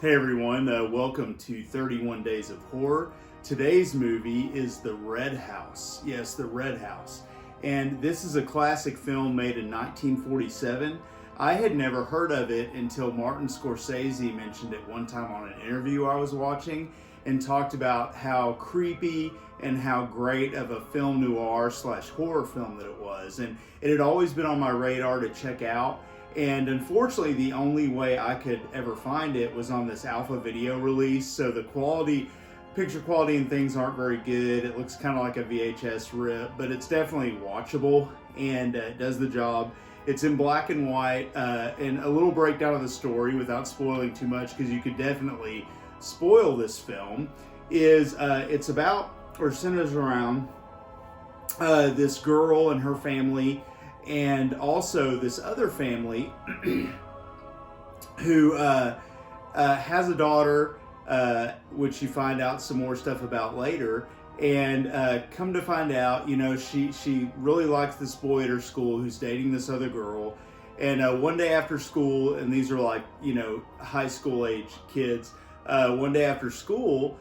Hey everyone, welcome to 31 Days of Horror. Today's movie is The Red House. Yes, The Red House. And this is a classic film made in 1947. I had never heard of it until Martin Scorsese mentioned it one time on an interview I was watching and talked about how creepy and how great of a film noir slash horror film that it was. And it had always been on my radar to check out. And unfortunately, the only way I could ever find it was on this alpha video release. So the quality, picture quality and things aren't very good. It looks kind of like a VHS rip, but it's definitely watchable and it does the job. It's in black and white, and a little breakdown of the story without spoiling too much, because you could definitely spoil this film, is it's about, or centers around, this girl and her family, and also this other family who has a daughter, which you find out some more stuff about later. And come to find out, you know, she really likes this boy at her school who's dating this other girl. And one day after school, and these are like, you know, high school age kids, one day after school,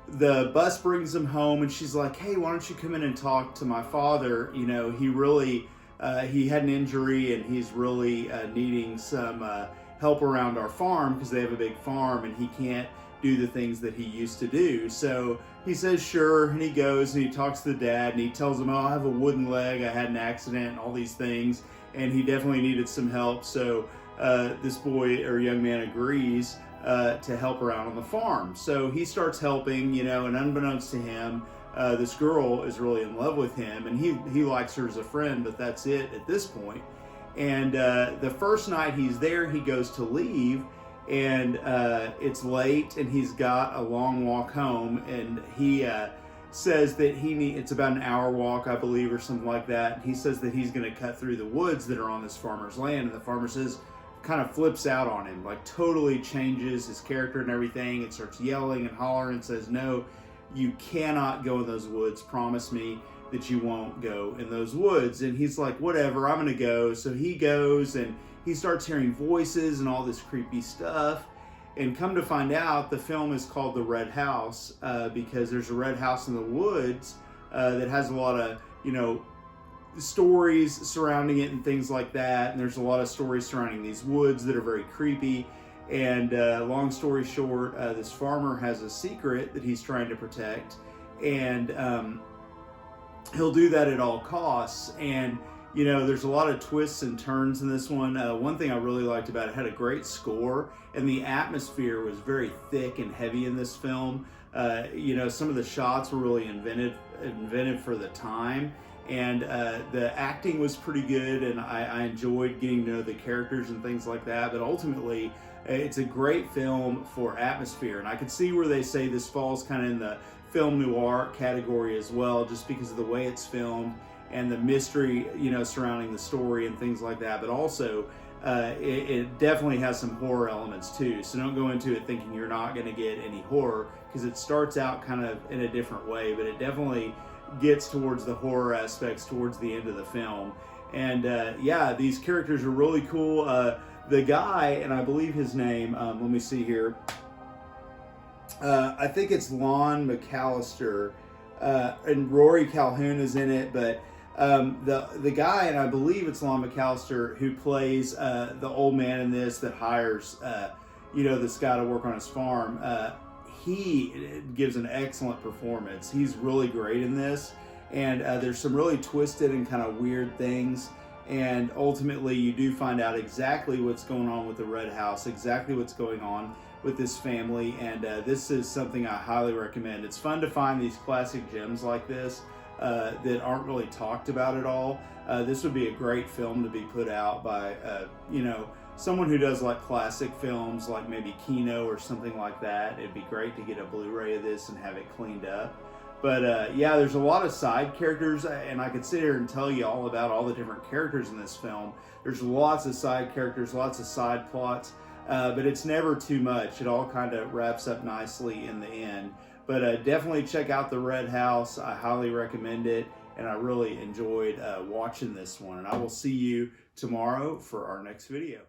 the bus brings them home, and she's like, hey, why don't you come in and talk to my father? You know, he really... he had an injury and he's really needing some help around our farm because they have a big farm and he can't do the things that he used to do. So he says sure, and he goes and he talks to the dad and he tells him, oh, I have a wooden leg, I had an accident and all these things, and he definitely needed some help. So this boy or young man agrees to help around on the farm. So he starts helping, you know, and unbeknownst to him, this girl is really in love with him, and he likes her as a friend, but that's it at this point. And the first night he's there, he goes to leave, and it's late, and he's got a long walk home, and he says that it's about an hour walk, I believe, or something like that. And he says that he's going to cut through the woods that are on this farmer's land, and the farmer says, kind of flips out on him, like totally changes his character and everything, and starts yelling and hollering and says, no, you cannot go in those woods. Promise me that you won't go in those woods. And he's like, whatever, I'm gonna go. So he goes and he starts hearing voices and all this creepy stuff. And come to find out, the film is called The Red House because there's a red house in the woods that has a lot of, you know, stories surrounding it and things like that. And there's a lot of stories surrounding these woods that are very creepy. And long story short, this farmer has a secret that he's trying to protect, and he'll do that at all costs. And you know, there's a lot of twists and turns in this one. One thing I really liked about it had a great score, and the atmosphere was very thick and heavy in this film. You know, some of the shots were really invented for the time. And the acting was pretty good, and I enjoyed getting to know the characters and things like that. But ultimately, it's a great film for atmosphere. And I could see where they say this falls kind of in the film noir category as well, just because of the way it's filmed and the mystery, you know, surrounding the story and things like that. But also, it definitely has some horror elements too. So don't go into it thinking you're not going to get any horror, because it starts out kind of in a different way, but it definitely gets towards the horror aspects towards the end of the film. And yeah, these characters are really cool. The guy, and I believe his name, let me see here, I think it's Lon McAllister, and Rory Calhoun is in it, but the guy, and I believe it's Lon McAllister, who plays the old man in this that hires you know, this guy to work on his farm. He gives an excellent performance. He's really great in this, and there's some really twisted and kind of weird things, and ultimately you do find out exactly what's going on with the Red House, exactly what's going on with this family, and this is something I highly recommend. It's fun to find these classic gems like this that aren't really talked about at all. This would be a great film to be put out by, you know, someone who does like classic films, like maybe Kino or something like that. It'd be great to get a Blu-ray of this and have it cleaned up. But yeah, there's a lot of side characters, and I could sit here and tell you all about all the different characters in this film. There's lots of side characters, lots of side plots, but it's never too much. It all kind of wraps up nicely in the end. But definitely check out The Red House. I highly recommend it, and I really enjoyed watching this one. And I will see you tomorrow for our next video.